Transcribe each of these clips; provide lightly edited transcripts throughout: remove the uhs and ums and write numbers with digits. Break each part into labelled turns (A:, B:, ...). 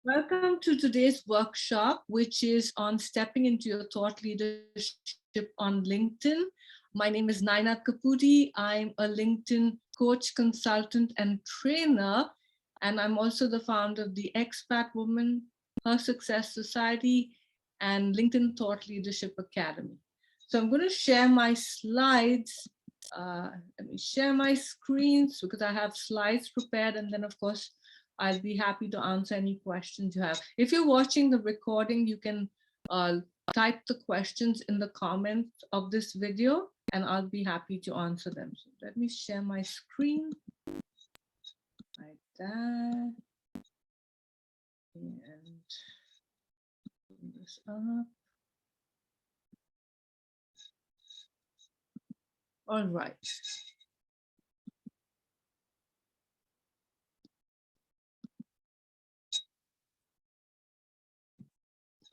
A: Welcome to today's workshop, which is on stepping into your thought leadership on LinkedIn. My name is Naina Kapudi. I'm a LinkedIn coach, consultant, and trainer. And I'm also the founder of the Expat Woman, Her Success Society, and LinkedIn Thought Leadership Academy. So I'm going to share my slides. Let me share my screens because I have slides prepared. And then, of course, I'll be happy to answer any questions you have. If you're watching the recording, you can type the questions in the comments of this video and I'll be happy to answer them. So let me share my screen like that. And bring this up. All right.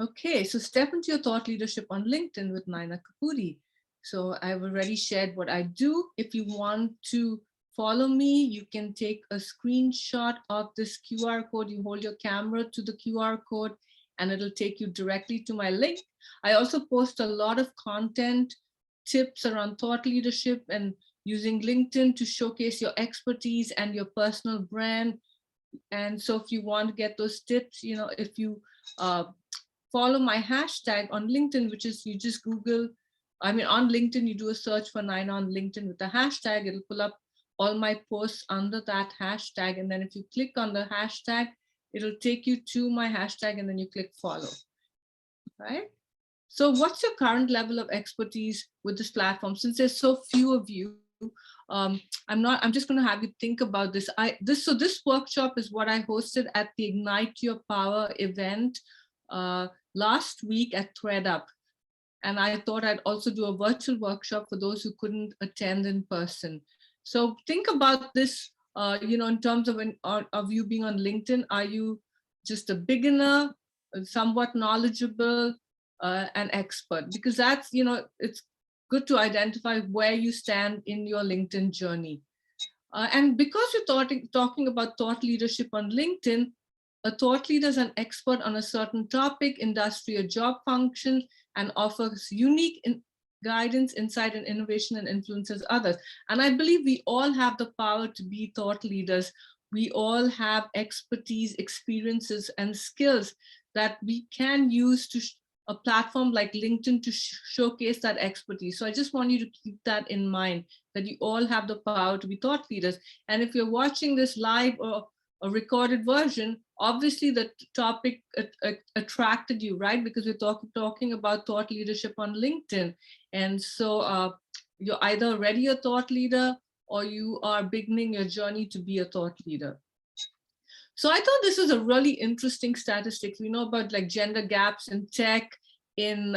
A: Okay, so step into your thought leadership on LinkedIn with Naina Kapuri. So I've already shared what I do. If you want to follow me, you can take a screenshot of this QR code. You hold your camera to the QR code and it'll take you directly to my link. I also post a lot of content, tips around thought leadership and using LinkedIn to showcase your expertise and your personal brand. And so if you want to get those tips, if you follow my hashtag on LinkedIn, which is you just Google, on LinkedIn, you do a search for Naina on LinkedIn with the hashtag, it'll pull up all my posts under that hashtag. And then if you click on the hashtag, it'll take you to my hashtag and then you click follow, right? So what's your current level of expertise with this platform? Since there's so few of you, I'm just going to have you think about this. This workshop is what I hosted at the Ignite Your Power event last week at ThreadUp. And I thought I'd also do a virtual workshop for those who couldn't attend in person. So think about this, in terms of you being on LinkedIn. Are you just a beginner, somewhat knowledgeable, an expert? Because that's, it's good to identify where you stand in your LinkedIn journey. And because you're talking about thought leadership on LinkedIn, a thought leader is an expert on a certain topic, industry, or job function, and offers unique guidance, insight, and innovation and influences others. And I believe we all have the power to be thought leaders. We all have expertise, experiences, and skills that we can use to a platform like LinkedIn to showcase that expertise. So I just want you to keep that in mind, that you all have the power to be thought leaders. And if you're watching this live or a recorded version, obviously the topic attracted you, right? Because we're talking about thought leadership on LinkedIn. And so you're either already a thought leader or you are beginning your journey to be a thought leader. So I thought this was a really interesting statistic. We know about like gender gaps in tech, in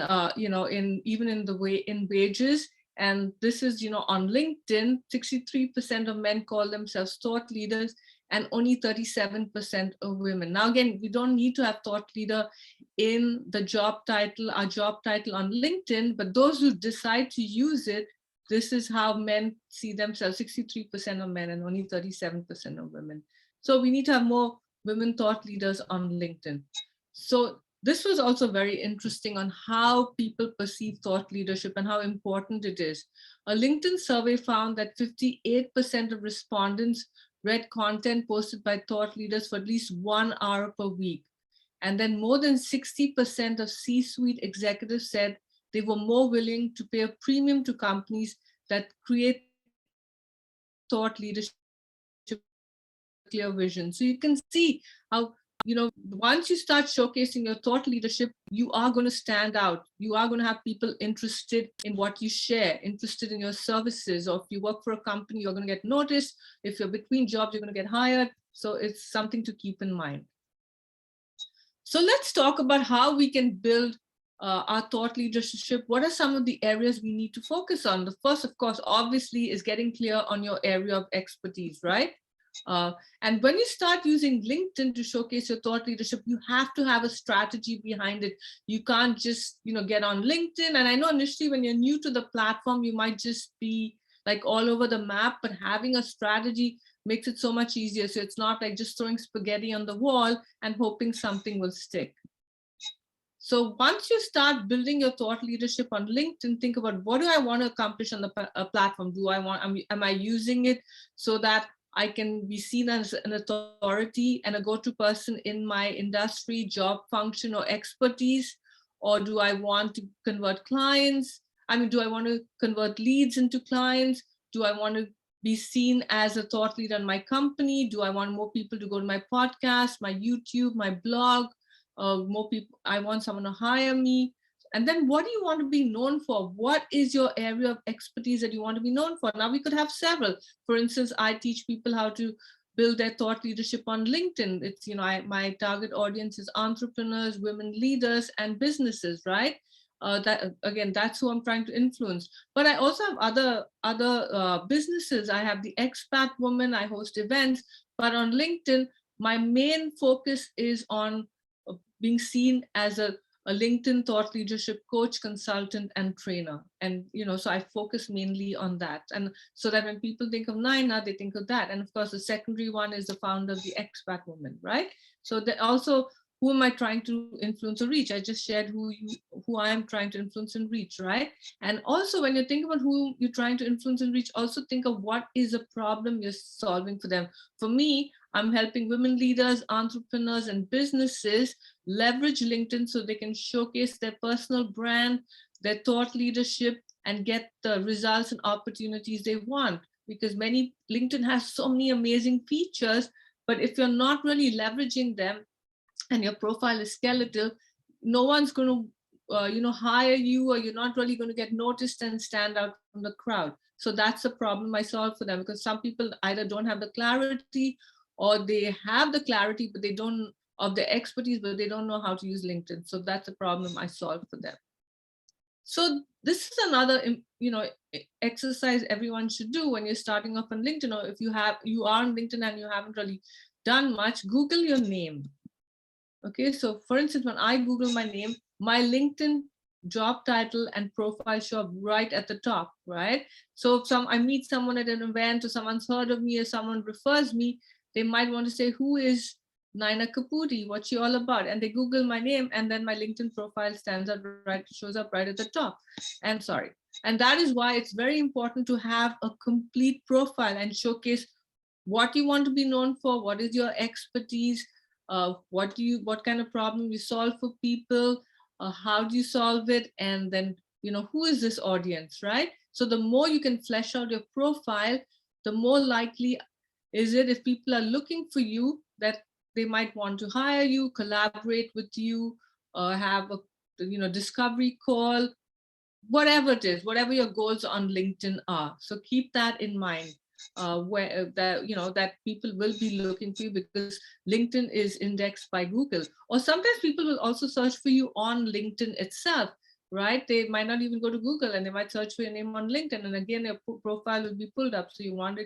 A: even in the way in wages. And this is, on LinkedIn, 63% of men call themselves thought leaders and only 37% of women. Now, again, we don't need to have thought leader in the job title, our job title on LinkedIn, but those who decide to use it, this is how men see themselves, 63% of men and only 37% of women. So we need to have more women thought leaders on LinkedIn. So this was also very interesting on how people perceive thought leadership and how important it is. A LinkedIn survey found that 58% of respondents read content posted by thought leaders for at least 1 hour per week. And then more than 60% of C-suite executives said they were more willing to pay a premium to companies that create thought leadership clear vision. So you can see how, once you start showcasing your thought leadership, you are going to stand out. You are going to have people interested in what you share, interested in your services. Or if you work for a company, you're going to get noticed. If you're between jobs, you're going to get hired. So it's something to keep in mind. So let's talk about how we can build our thought leadership. What are some of the areas we need to focus on? The first, of course, obviously, is getting clear on your area of expertise, right? And when you start using LinkedIn to showcase your thought leadership, you have to have a strategy behind it. You can't just, get on LinkedIn. And I know initially when you're new to the platform, you might just be like all over the map, but having a strategy makes it so much easier. So it's not like just throwing spaghetti on the wall and hoping something will stick. So once you start building your thought leadership on LinkedIn, think about, what do I want to accomplish on the platform? Am I using it so that I can be seen as an authority and a go-to person in my industry, job function, or expertise? Or do I want to convert clients? I mean, do I want to convert leads into clients? Do I want to be seen as a thought leader in my company? Do I want more people to go to my podcast, my YouTube, my blog? More people, I want someone to hire me. And then what do you want to be known for? What is your area of expertise that you want to be known for? Now we could have several. For instance, I teach people how to build their thought leadership on LinkedIn. It's, my target audience is entrepreneurs, women leaders, and businesses, right? That's who I'm trying to influence. But I also have other businesses. I have the expat woman, I host events, but on LinkedIn, my main focus is on being seen as a LinkedIn thought leadership coach, consultant, and trainer. And, so I focus mainly on that. And so that when people think of Naina, they think of that. And of course, the secondary one is the founder of the Expat Woman, right? So that also, who am I trying to influence or reach? I just shared who I am trying to influence and reach, right? And also, when you think about who you're trying to influence and reach, also think of what is a problem you're solving for them. For me, I'm helping women leaders, entrepreneurs, and businesses leverage LinkedIn so they can showcase their personal brand, their thought leadership, and get the results and opportunities they want. Because LinkedIn has so many amazing features, but if you're not really leveraging them and your profile is skeletal, no one's going to hire you, or you're not really going to get noticed and stand out from the crowd. So that's the problem I solve for them, because some people either don't have the clarity, or they have the clarity, but they don't of their expertise, but they don't know how to use LinkedIn. So that's a problem I solve for them. So this is another, exercise everyone should do when you're starting off on LinkedIn, or if you are on LinkedIn and you haven't really done much, Google your name. Okay, so for instance, when I Google my name, my LinkedIn job title and profile show up right at the top, right? So if I meet someone at an event, or someone's heard of me, or someone refers me, they might want to say, who is Naina Kapuri? What's she all about? And they Google my name, and then my LinkedIn profile shows up right at the top. And that is why it's very important to have a complete profile and showcase what you want to be known for, what is your expertise, what kind of problem you solve for people, how do you solve it, and then who is this audience, right? So the more you can flesh out your profile, the more likely is it, if people are looking for you, that they might want to hire you, collaborate with you, have a discovery call, whatever it is, whatever your goals on LinkedIn are. So keep that in mind. That people will be looking for you, because LinkedIn is indexed by Google. Or sometimes people will also search for you on LinkedIn itself, right? They might not even go to Google, and they might search for your name on LinkedIn, and again your profile will be pulled up. So you want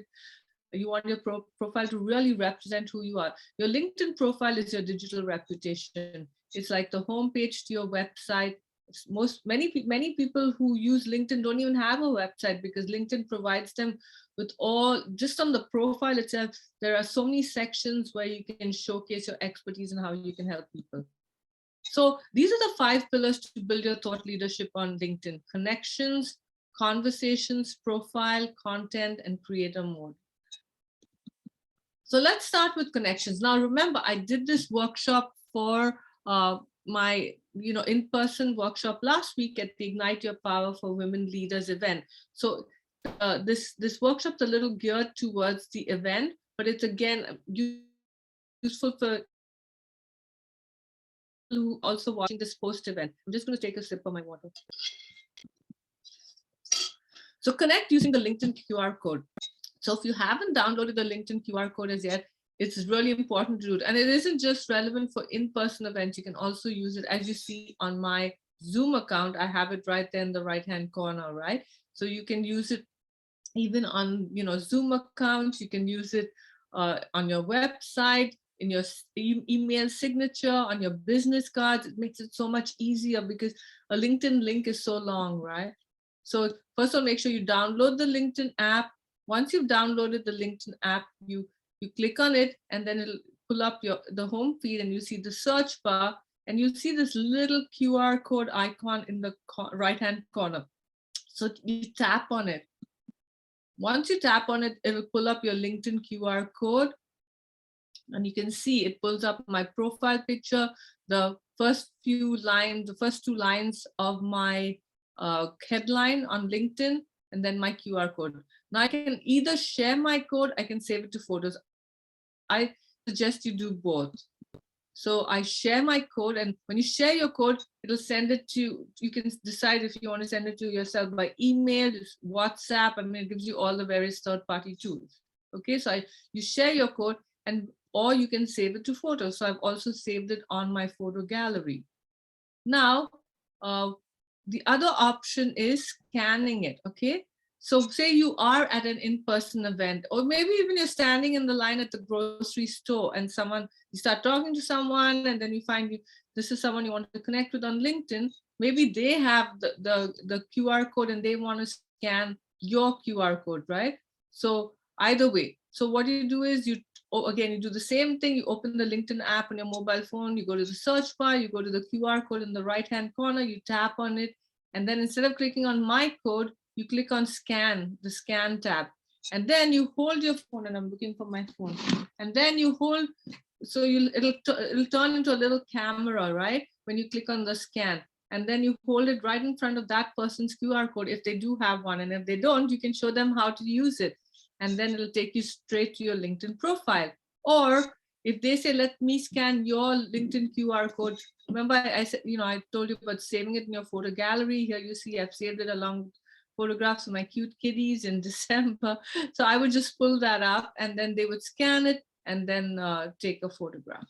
A: your profile to really represent who you are. Your LinkedIn profile is your digital reputation. It's like the homepage to your website. Many people who use LinkedIn don't even have a website, because LinkedIn provides them with just on the profile itself, there are so many sections where you can showcase your expertise and how you can help people. So these are the 5 pillars to build your thought leadership on LinkedIn: connections, conversations, profile, content, and creator mode. So let's start with connections. Now, remember, I did this workshop for my in-person workshop last week at the Ignite Your Power for Women Leaders event. So this workshop's a little geared towards the event, but it's again useful for who also watching this post event. I'm just going to take a sip of my water. So connect using the LinkedIn QR code. So if you haven't downloaded the LinkedIn QR code as yet, it's really important to do it. And it isn't just relevant for in-person events. You can also use it, as you see on my Zoom account. I have it right there in the right-hand corner, right? So you can use it even on Zoom accounts. You can use it on your website, in your email signature, on your business cards. It makes it so much easier, because a LinkedIn link is so long, right? So first of all, make sure you download the LinkedIn app, Once you've downloaded the LinkedIn app, you click on it, and then it'll pull up the home feed, and you see the search bar, and you see this little QR code icon in the right-hand corner. So you tap on it. Once you tap on it, it will pull up your LinkedIn QR code. And you can see it pulls up my profile picture, the first few lines, the first 2 lines of my headline on LinkedIn, and then my QR code. Now I can either share my code, I can save it to photos. I suggest you do both. So I share my code, and when you share your code, it'll send it to, you can decide if you want to send it to yourself by email, WhatsApp. I mean, it gives you all the various third-party tools. Okay, so you share your code, and or you can save it to photos. So I've also saved it on my photo gallery. Now, the other option is scanning it, okay? So say you are at an in-person event, or maybe even you're standing in the line at the grocery store, and you start talking to someone, and then you find this is someone you want to connect with on LinkedIn. Maybe they have the QR code and they want to scan your QR code, right? So either way. So what you do is you do the same thing. You open the LinkedIn app on your mobile phone, you go to the search bar, you go to the QR code in the right-hand corner, you tap on it, and then instead of clicking on my code, you click on scan, the scan tab, and then you hold your phone, and I'm looking for my phone, and then you hold, so it'll turn into a little camera, right? When you click on the scan, and then you hold it right in front of that person's QR code if they do have one, and if they don't, you can show them how to use it, and then it'll take you straight to your LinkedIn profile. Or if they say, let me scan your LinkedIn QR code, remember I said, I told you about saving it in your photo gallery. Here you see I've saved it along with photographs of my cute kitties in December. So I would just pull that up, and then they would scan it and then take a photograph.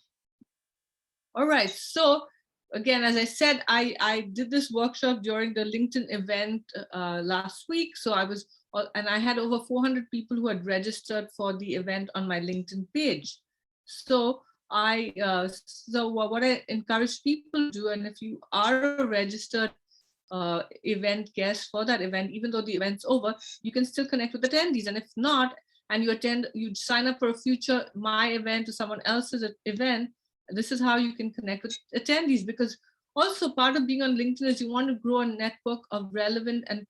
A: All right, so again, as I said, I did this workshop during the LinkedIn event last week. So I had over 400 people who had registered for the event on my LinkedIn page. So what I encourage people to do, and if you are a registered event guest for that event, even though the event's over, you can still connect with attendees. And if not, and you sign up for a future my event or someone else's event, this is how you can connect with attendees. Because also part of being on LinkedIn is you want to grow a network of relevant and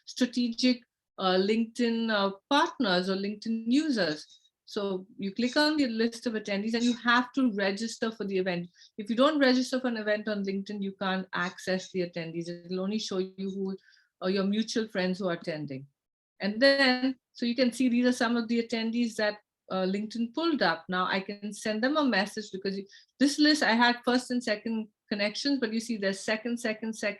A: strategic LinkedIn partners or LinkedIn users. So you click on the list of attendees, and you have to register for the event. If you don't register for an event on LinkedIn, you can't access the attendees. It'll only show you who are your mutual friends who are attending. And then, so you can see these are some of the attendees that LinkedIn pulled up. Now I can send them a message, because this list, I had first and second connections, but you see there's second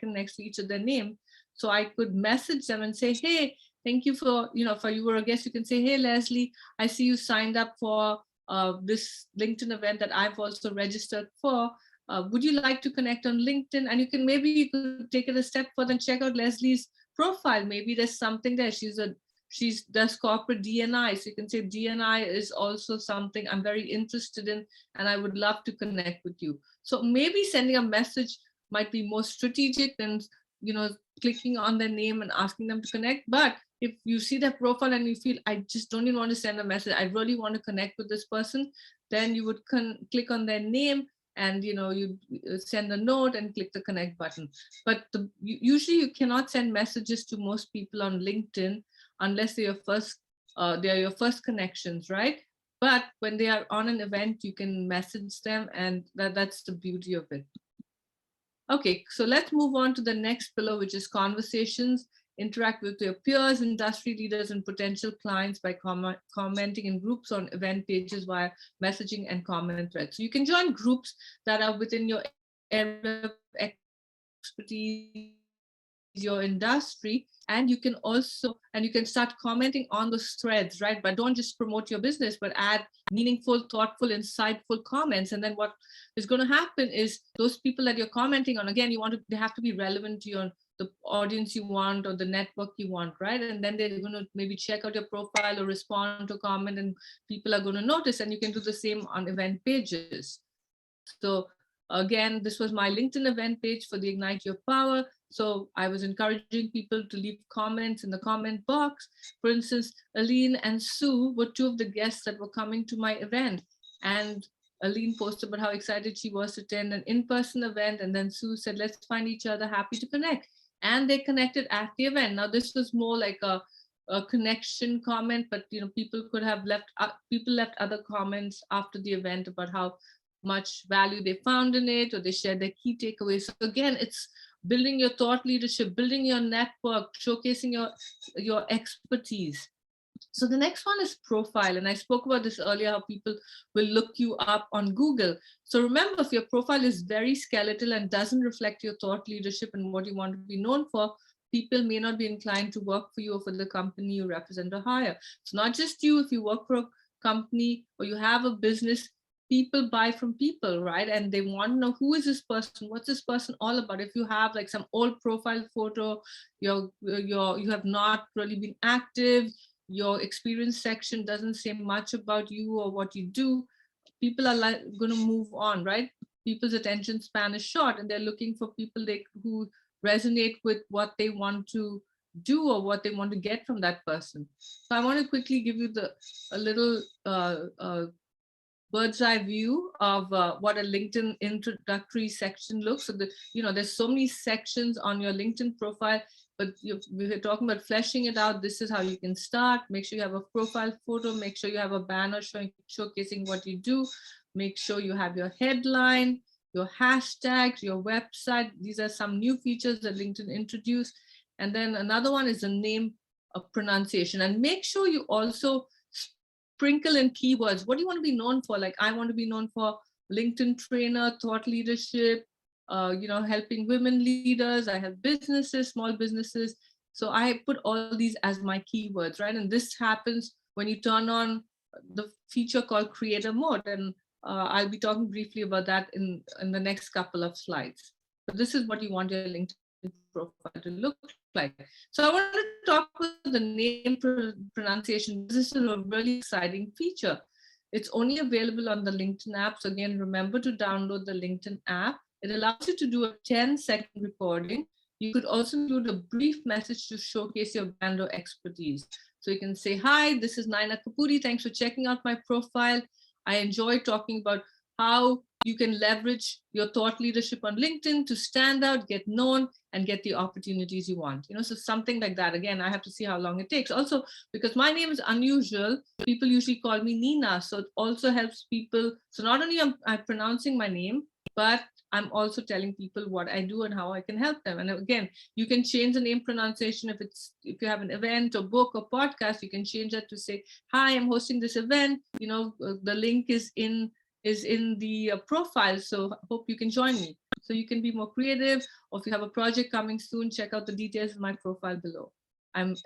A: next to each of their name. So I could message them and say, hey, thank you for you were a guest. You can say, hey, Leslie, I see you signed up for this LinkedIn event that I've also registered for. Would you like to connect on LinkedIn? And you could take it a step further and check out Leslie's profile. Maybe there's something there. She does corporate D&I. So you can say D&I is also something I'm very interested in, and I would love to connect with you. So maybe sending a message might be more strategic than clicking on their name and asking them to connect. But if you see their profile and you feel, I just don't even want to send a message, I really want to connect with this person, then you would click on their name, and you send a note and click the connect button. But usually you cannot send messages to most people on LinkedIn unless they're your first connections, right? But when they are on an event, you can message them, and that's the beauty of it. Okay, so let's move on to the next pillar, which is conversations. Interact with your peers, industry leaders, and potential clients by commenting in groups on event pages via messaging and comment threads. So you can join groups that are within your area of expertise, your industry, and you can start commenting on those threads, right? But don't just promote your business, but add meaningful, thoughtful, insightful comments. And then what is going to happen is those people that you're commenting on, again, they have to be relevant to the audience you want or the network you want, right? And then they're going to maybe check out your profile or respond to a comment, and people are going to notice. And you can do the same on event pages. So again, this was my LinkedIn event page for the Ignite Your Power. So I was encouraging people to leave comments in the comment box. For instance, Aline and Sue were two of the guests that were coming to my event. And Aline posted about how excited she was to attend an in-person event. And then Sue said, let's find each other, happy to connect. And they connected at the event. Now, this was more like a connection comment, but people could have people left other comments after the event about how much value they found in it, or they shared their key takeaways. So again, it's building your thought leadership, building your network, showcasing your expertise. So the next one is profile. And I spoke about this earlier, how people will look you up on Google. So remember, if your profile is very skeletal and doesn't reflect your thought leadership and what you want to be known for, people may not be inclined to work for you or for the company you represent or hire. It's not just you. If you work for a company or you have a business, people buy from people, right? And they want to know, who is this person? What's this person all about? If you have like some old profile photo, you have not really been active, your experience section doesn't say much about you or what you do, people are going to move on, right? People's attention span is short, and they're looking for people who resonate with what they want to do or what they want to get from that person. So I want to quickly give you a little bird's eye view of what a LinkedIn introductory section looks. So there's so many sections on your LinkedIn profile, but we're talking about fleshing it out. This is how you can start. Make sure you have a profile photo. Make sure you have a banner showcasing what you do. Make sure you have your headline, your hashtags, your website. These are some new features that LinkedIn introduced. And then another one is the name of pronunciation. And make sure you also sprinkle in keywords. What do you want to be known for? Like, I want to be known for LinkedIn trainer, thought leadership, helping women leaders. I have businesses, small businesses. So I put all these as my keywords, right? And this happens when you turn on the feature called creator mode. And I'll be talking briefly about that in the next couple of slides. But this is what you want your LinkedIn profile to look like. So I want to talk about the name pronunciation. This is a really exciting feature. It's only available on the LinkedIn app. So again, remember to download the LinkedIn app. It allows you to do a 10-second recording. You could also include a brief message to showcase your brand or expertise. So you can say, hi, this is Naina Kapuri. Thanks for checking out my profile. I enjoy talking about how you can leverage your thought leadership on LinkedIn to stand out, get known, and get the opportunities you want. So something like that. Again, I have to see how long it takes. Also, because my name is unusual, people usually call me Nina. So it also helps people. So not only am I pronouncing my name, but I'm also telling people what I do and how I can help them. And again, you can change the name pronunciation. If you have an event or book or podcast, you can change that to say, hi, I'm hosting this event. The link is in the profile. So hope you can join me. So you can be more creative, or if you have a project coming soon, check out the details of my profile below. And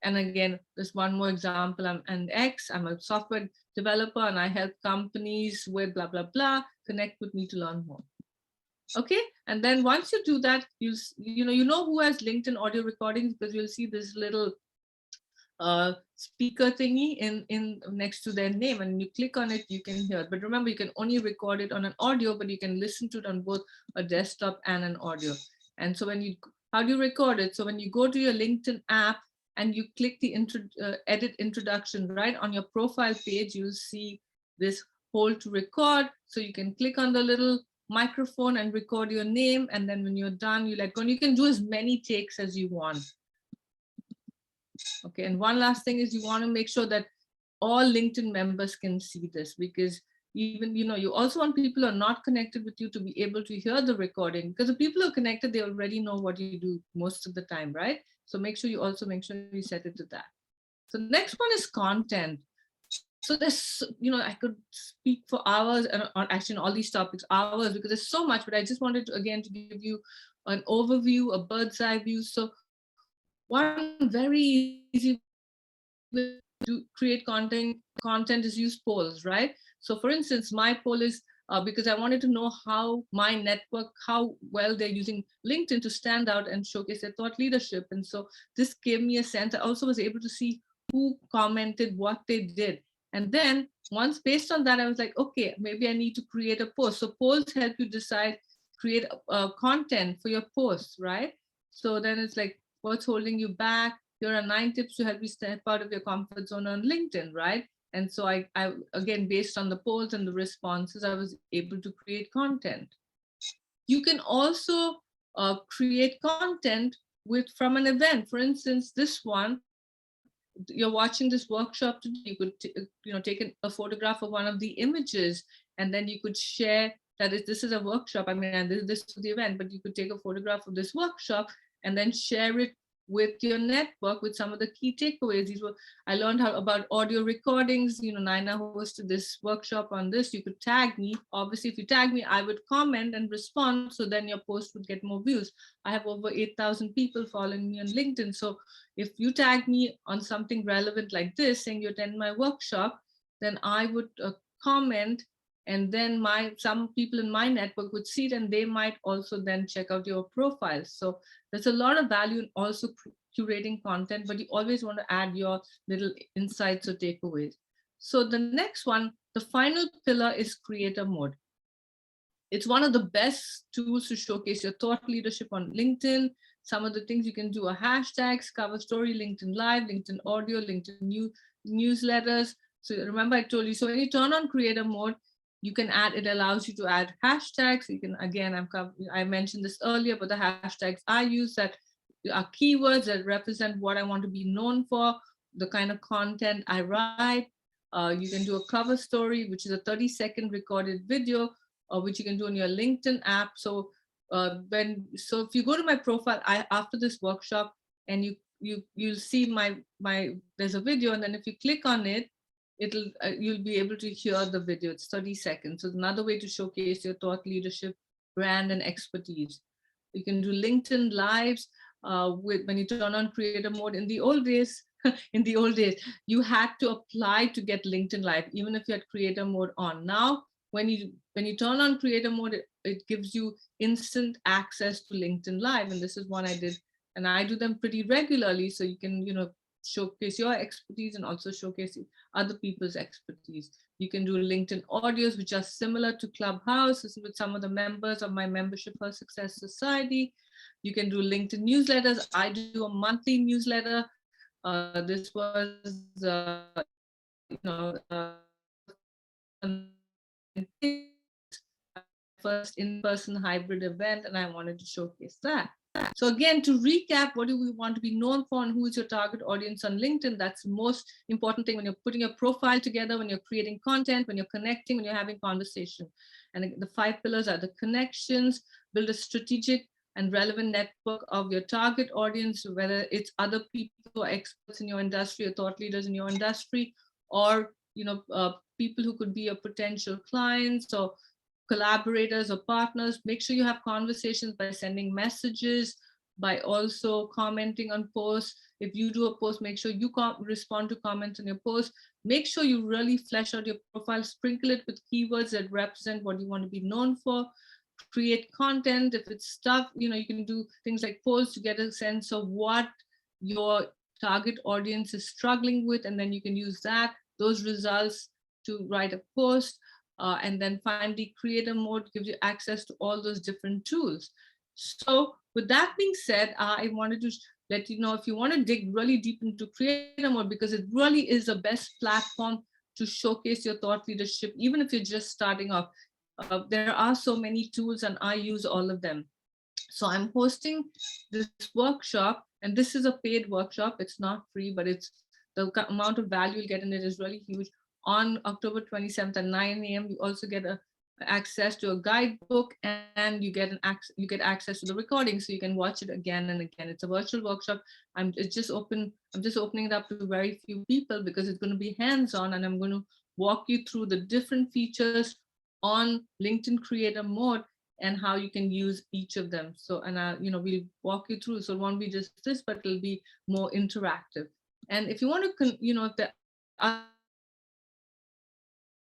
A: again, there's one more example. I'm an X, I'm a software developer, and I help companies with blah, blah, blah. Connect with me to learn more. Okay, and then once you do that, you know who has LinkedIn audio recordings, because you'll see this little speaker thingy in next to their name, and you click on it, you can hear it. But remember, you can only record it on an audio, but you can listen to it on both a desktop and an audio. And so how do you record it? So when you go to your LinkedIn app and you click the edit introduction, right on your profile page, you'll see this hold to record. So you can click on the little microphone and record your name, and then when you're done, you let go, and you can do as many takes as you want. Okay, and one last thing is, you want to make sure that all LinkedIn members can see this, because even, you also want people who are not connected with you to be able to hear the recording, because the people who are connected, they already know what you do most of the time, right? So make sure you set it to that. So the next one is content. So this, I could speak for hours on actually all these topics, hours, because there's so much, but I just wanted to, again, to give you an overview, a bird's eye view. So one very easy way to create content is use polls, right? So for instance, my poll is because I wanted to know how my network, how well they're using LinkedIn to stand out and showcase their thought leadership. And so this gave me a sense. I also was able to see who commented, what they did. And then once based on that, I was like, okay, maybe I need to create a post. So polls help you decide, create content for your posts, right? So then it's like, what's holding you back? Here are 9 tips to help you step out of your comfort zone on LinkedIn, right? And so I again, based on the polls and the responses, I was able to create content. You can also create content from an event. For instance, this one, you're watching this workshop today, you could take a photograph of one of the images, and then you could share that this is a workshop. I mean, and this is the event, but you could take a photograph of this workshop and then share it with your network with some of the key takeaways. These were, I learned how about audio recordings. Naina hosted this workshop on this. You could tag me. Obviously, if you tag me, I would comment and respond, so then your post would get more views. I have over 8,000 people following me on LinkedIn. So if you tag me on something relevant like this, saying you attend my workshop, then I would comment, and then some people in my network would see it, and they might also then check out your profile. So there's a lot of value in also curating content, but you always want to add your little insights or takeaways. So the next one, the final pillar, is creator mode. It's one of the best tools to showcase your thought leadership on LinkedIn. Some of the things you can do are hashtags, cover story, LinkedIn Live, LinkedIn Audio, LinkedIn newsletters. So remember I told you, so when you turn on creator mode, you can add, it allows you to add hashtags. You can, again, I mentioned this earlier, but the hashtags I use that are keywords that represent what I want to be known for, the kind of content I write. You can do a cover story, which is a 30-second recorded video, which you can do on your LinkedIn app. So if you go to my profile, after this workshop, and you'll see my there's a video, and then if you click on it, you'll be able to hear the video. It's 30 seconds. So another way to showcase your thought leadership, brand, and expertise. You can do LinkedIn lives when you turn on creator mode. In the old days, you had to apply to get LinkedIn live, even if you had creator mode on. Now, when you turn on creator mode, it gives you instant access to LinkedIn live. And this is one I did, and I do them pretty regularly. So you can, showcase your expertise and also showcase other people's expertise. You can do LinkedIn audios, which are similar to Clubhouse with some of the members of my Membership for Success Society. You can do LinkedIn newsletters. I do a monthly newsletter. This was, first in-person hybrid event, and I wanted to showcase that. So again, to recap, what do we want to be known for, and who is your target audience on LinkedIn? That's the most important thing when you're putting your profile together, when you're creating content, when you're connecting, when you're having conversation. And the 5 pillars are the connections, build a strategic and relevant network of your target audience, whether it's other people who are experts in your industry or thought leaders in your industry, or people who could be your potential clients or collaborators or partners. Make sure you have conversations by sending messages, by also commenting on posts. If you do a post, make sure you respond to comments on your post. Make sure you really flesh out your profile, sprinkle it with keywords that represent what you want to be known for. Create content. If it's stuff, you can do things like polls to get a sense of what your target audience is struggling with, and then you can use those results to write a post. And then finally, creator mode gives you access to all those different tools. So with that being said, I wanted to let you know, if you want to dig really deep into creator mode, because it really is the best platform to showcase your thought leadership, even if you're just starting off. There are so many tools, and I use all of them. So I'm hosting this workshop, and this is a paid workshop. It's not free, but the amount of value you'll get in it is really huge. On October 27th at 9 a.m., you also get access to a guidebook, and you get access to the recording, so you can watch it again and again. It's a virtual workshop. I'm just opening it up to very few people because it's going to be hands-on, and I'm going to walk you through the different features on LinkedIn creator mode and how you can use each of them. So, and we'll walk you through. So it won't be just this, but it'll be more interactive. And if you want to, if there are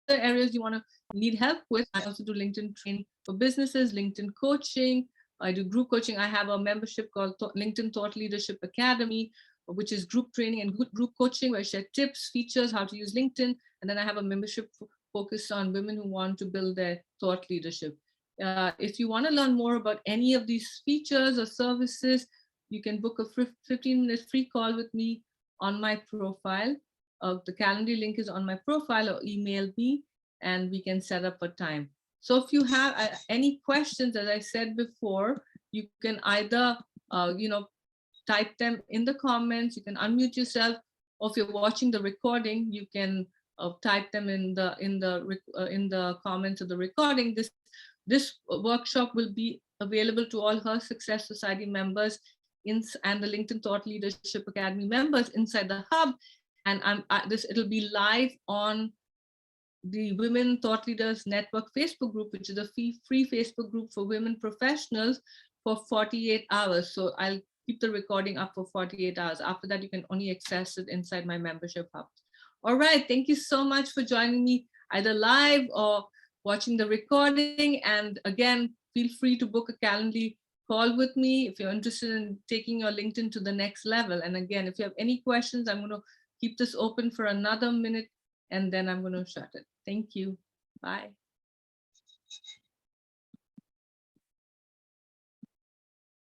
A: other areas you want to need help with, I also do LinkedIn training for businesses, LinkedIn coaching. I do group coaching. I have a membership called LinkedIn Thought Leadership Academy, which is group training and group coaching, where I share tips, features, how to use LinkedIn. And then I have a membership focused on women who want to build their thought leadership. If you want to learn more about any of these features or services, you can book a 15-minute free call with me on my profile. The Calendly link is on my profile, or email me and we can set up a time. So if you have any questions, as I said before, you can either, type them in the comments, you can unmute yourself, or if you're watching the recording, you can type them in the comments of the recording. This workshop will be available to all Her Success Society members and the LinkedIn Thought Leadership Academy members inside the hub. And it'll be live on the Women Thought Leaders Network Facebook group, which is a free Facebook group for women professionals, for 48 hours. So I'll keep the recording up for 48 hours. After that, you can only access it inside my membership hub. All right, thank you so much for joining me either live or watching the recording. And again, feel free to book a Calendly call with me if you're interested in taking your LinkedIn to the next level. And again, if you have any questions, I'm going to keep this open for another minute and then I'm going to shut it. Thank you. Bye.